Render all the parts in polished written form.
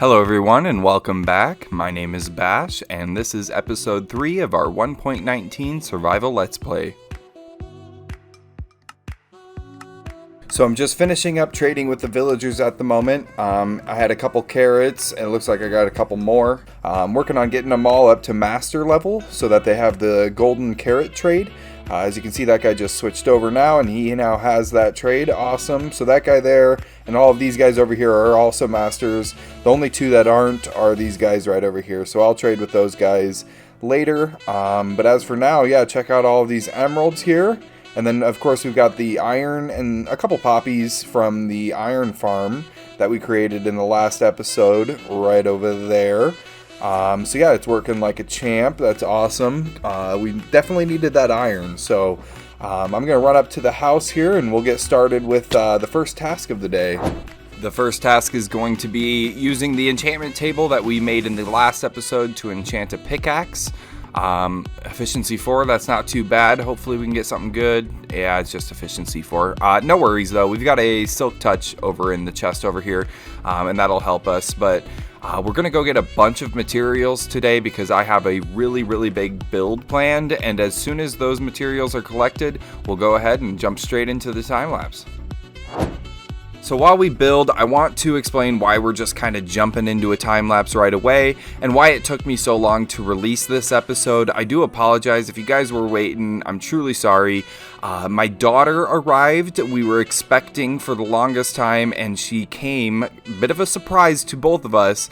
Hello everyone and welcome back. My name is Bash and this is episode 3 of our 1.19 survival let's play. So I'm just finishing up trading with the villagers at the moment. I had a couple carrots and it looks like I got a couple more. I'm working on getting them all up to master level so that they have the golden carrot trade. As you can see, that guy just switched over now and he now has that trade. Awesome. So that guy there and all of these guys over here are also masters. The only two that aren't are these guys right over here. So I'll trade with those guys later. But as for now, yeah, check out all of these emeralds here. And then, of course, we've got the iron and a couple poppies from the iron farm that we created in the last episode right over there. So yeah, it's working like a champ. That's awesome. We definitely needed that iron. So I'm going to run up to the house here and we'll get started with the first task of the day. The first task is going to be using the enchantment table that we made in the last episode to enchant a pickaxe. Efficiency 4, that's not too bad. Hopefully we can get something good. Yeah, it's just efficiency 4. No worries though, we've got a silk touch over in the chest over here, and that'll help us. But we're gonna go get a bunch of materials today because I have a really big build planned, and as soon as those materials are collected, we'll go ahead and jump straight into the time lapse. So while we build, I want to explain why we're just kind of jumping into a time lapse right away and why it took me so long to release this episode. I do apologize if you guys were waiting. I'm truly sorry. My daughter arrived. We were expecting for the longest time and she came, a bit of a surprise to both of us.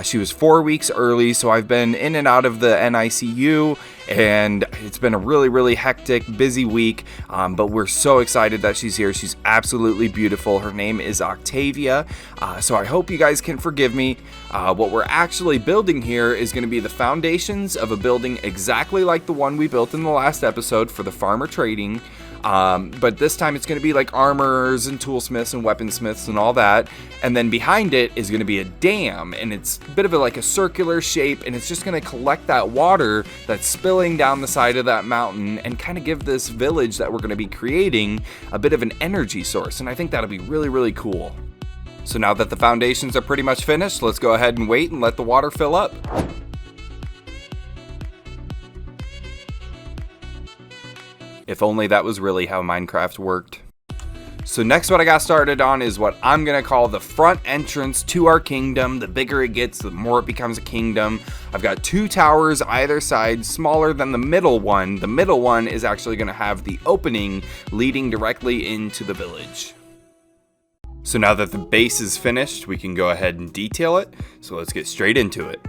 She was 4 weeks early, so I've been in and out of the NICU, and it's been a really hectic, busy week, but we're so excited that she's here. She's absolutely beautiful. Her name is Octavia, so I hope you guys can forgive me. What we're actually building here is going to be the foundations of a building exactly like the one we built in the last episode for the farmer trading. But this time it's going to be like armorers and toolsmiths and weaponsmiths and all that. And then behind it is going to be a dam, and it's a bit of like a circular shape, and it's just going to collect that water that's spilling down the side of that mountain and kind of give this village that we're going to be creating a bit of an energy source. And I think that'll be really cool. So now that the foundations are pretty much finished, let's go ahead and wait and let the water fill up. If only that was really how Minecraft worked. So next what I got started on is what I'm going to call the front entrance to our kingdom. The bigger it gets, the more it becomes a kingdom. I've got 2 towers either side, smaller than the middle one. The middle one is actually going to have the opening leading directly into the village. So now that the base is finished, we can go ahead and detail it. So let's get straight into it.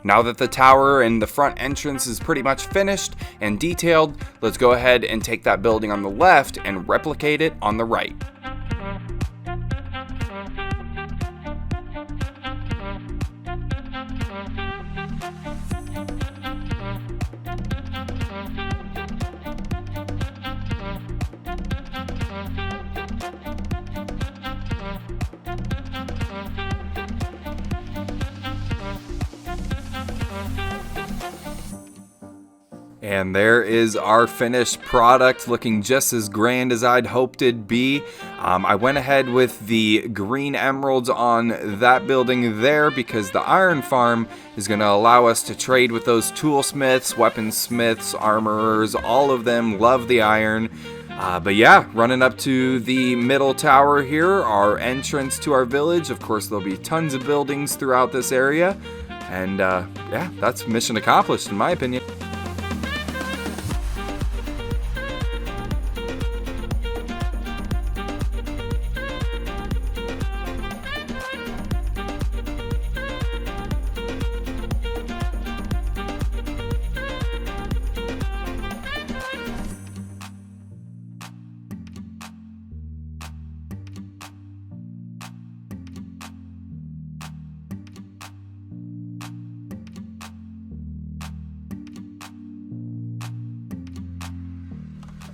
Now that the tower and the front entrance is pretty much finished and detailed, let's go ahead and take that building on the left and replicate it on the right. And there is our finished product, looking just as grand as I'd hoped it'd be. I went ahead with the green emeralds on that building there because the iron farm is going to allow us to trade with those toolsmiths, weaponsmiths, armorers. All of them love the iron. But yeah, running up to the middle tower here, our entrance to our village. Of course, there'll be tons of buildings throughout this area. And yeah, that's mission accomplished in my opinion.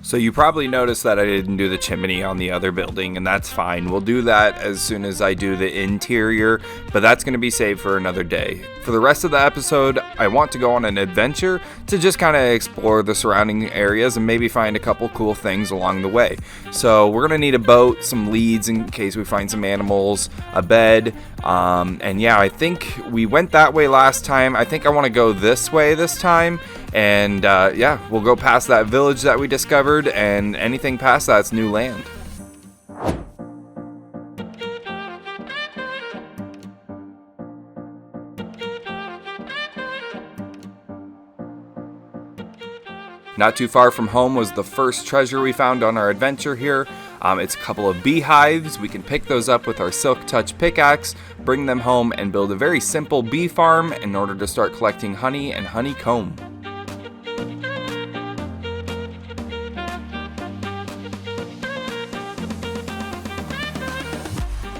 So you probably noticed that I didn't do the chimney on the other building, and that's fine. We'll do that as soon as I do the interior, but that's going to be saved for another day. For the rest of the episode, I want to go on an adventure to just kind of explore the surrounding areas and maybe find a couple cool things along the way. So we're going to need a boat, some leads in case we find some animals, a bed, and yeah, I think we went that way last time. I think I want to go this way this time. And yeah, we'll go past that village that we discovered, and anything past that's new land. Not too far from home was the first treasure we found on our adventure here. It's a couple of beehives. We can pick those up with our Silk Touch pickaxe, bring them home, and build a very simple bee farm in order to start collecting honey and honeycomb.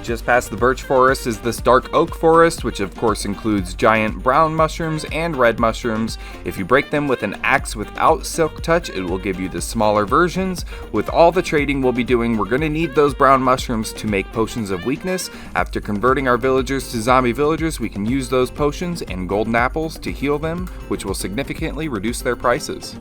Just past the birch forest is this dark oak forest, which of course includes giant brown mushrooms and red mushrooms. If you break them with an axe without Silk Touch, it will give you the smaller versions. With all the trading we'll be doing, we're going to need those brown mushrooms to make potions of weakness. After converting our villagers to zombie villagers, we can use those potions and golden apples to heal them, which will significantly reduce their prices.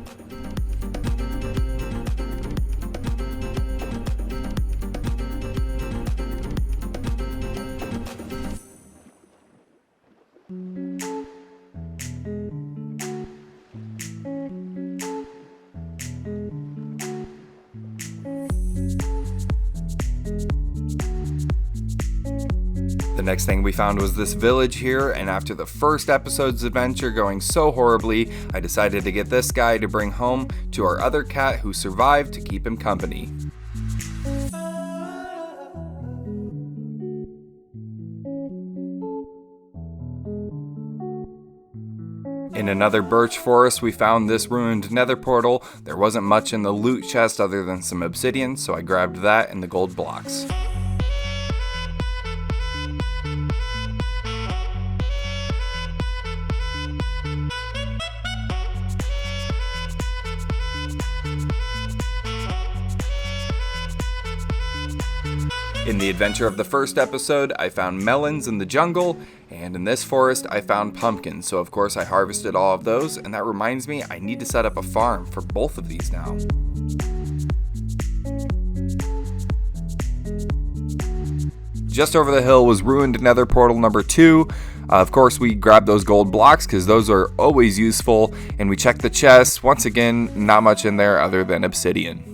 The next thing we found was this village here, and after the first episode's adventure going so horribly, I decided to get this guy to bring home to our other cat who survived to keep him company. In another birch forest, we found this ruined nether portal. There wasn't much in the loot chest other than some obsidian, so I grabbed that and the gold blocks. In the adventure of the first episode, I found melons in the jungle, and in this forest, I found pumpkins. So of course I harvested all of those, and that reminds me I need to set up a farm for both of these now. Just over the hill was ruined nether portal number 2. Of course, we grabbed those gold blocks because those are always useful, and we checked the chest. Once again, not much in there other than obsidian.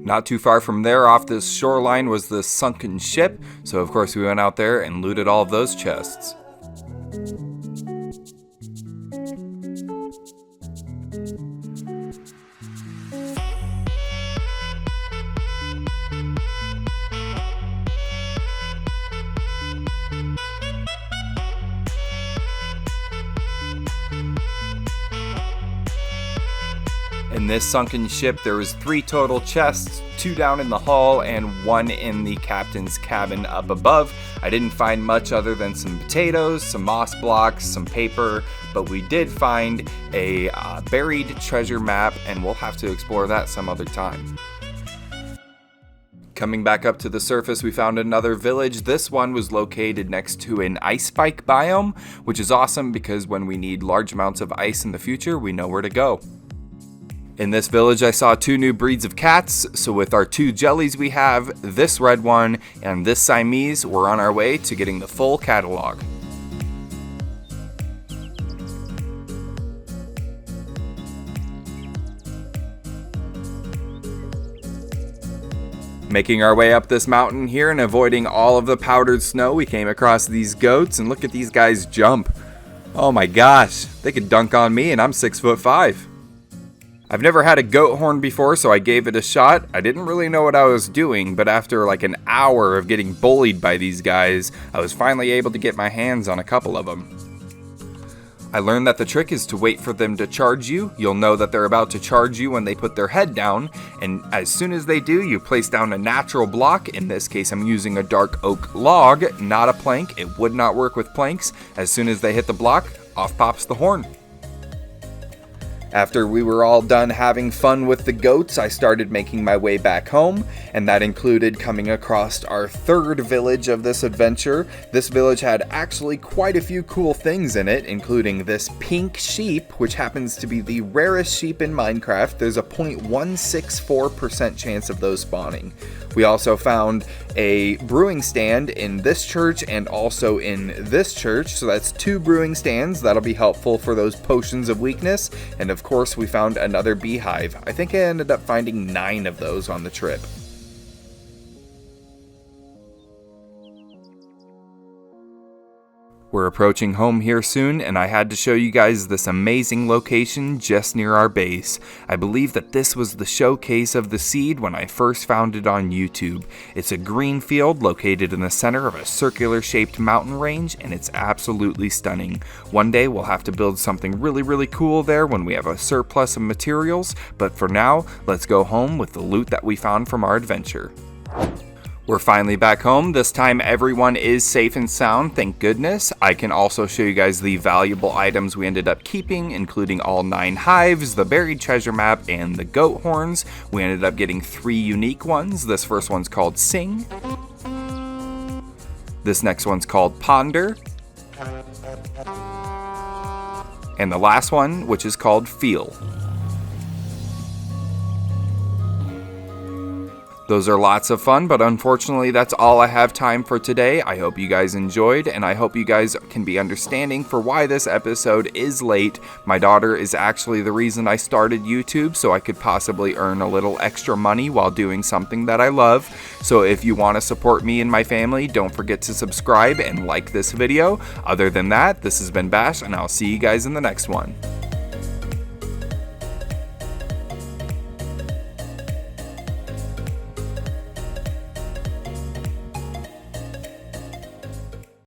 Not too far from there, off this shoreline, was this sunken ship, so of course we went out there and looted all of those chests. In this sunken ship, there was 3 total chests, 2 down in the hull and 1 in the captain's cabin up above. I didn't find much other than some potatoes, some moss blocks, some paper, but we did find a buried treasure map, and we'll have to explore that some other time. Coming back up to the surface, we found another village. This one was located next to an ice spike biome, which is awesome because when we need large amounts of ice in the future, we know where to go. In this village, I saw 2 new breeds of cats, so with our 2 jellies we have, this red one and this Siamese, we're on our way to getting the full catalog. Making our way up this mountain here and avoiding all of the powdered snow, we came across these goats, and look at these guys jump. Oh my gosh, they could dunk on me and I'm 6'5". I've never had a goat horn before, so I gave it a shot. I didn't really know what I was doing, but after like an hour of getting bullied by these guys, I was finally able to get my hands on a couple of them. I learned that the trick is to wait for them to charge you. You'll know that they're about to charge you when they put their head down, and as soon as they do, you place down a natural block. In this case, I'm using a dark oak log, not a plank. It would not work with planks. As soon as they hit the block, off pops the horn. After we were all done having fun with the goats, I started making my way back home, and that included coming across our third village of this adventure. This village had actually quite a few cool things in it, including this pink sheep, which happens to be the rarest sheep in Minecraft. There's a 0.164% chance of those spawning. We also found a brewing stand in this church and also in this church, so that's 2 brewing stands. That'll be helpful for those potions of weakness. And of course, we found another beehive. I think I ended up finding 9 of those on the trip. We're approaching home here soon, and I had to show you guys this amazing location just near our base. I believe that this was the showcase of the seed when I first found it on YouTube. It's a green field located in the center of a circular shaped mountain range, and it's absolutely stunning. One day we'll have to build something really cool there when we have a surplus of materials, but for now, let's go home with the loot that we found from our adventure. We're finally back home. This time everyone is safe and sound, thank goodness. I can also show you guys the valuable items we ended up keeping, including all 9 hives, the buried treasure map, and the goat horns. We ended up getting 3 unique ones. This first one's called Sing. This next one's called Ponder. And the last one, which is called Feel. Those are lots of fun, but unfortunately that's all I have time for today. I hope you guys enjoyed, and I hope you guys can be understanding for why this episode is late. My daughter is actually the reason I started YouTube, so I could possibly earn a little extra money while doing something that I love. So if you want to support me and my family, don't forget to subscribe and like this video. Other than that, this has been Bash, and I'll see you guys in the next one.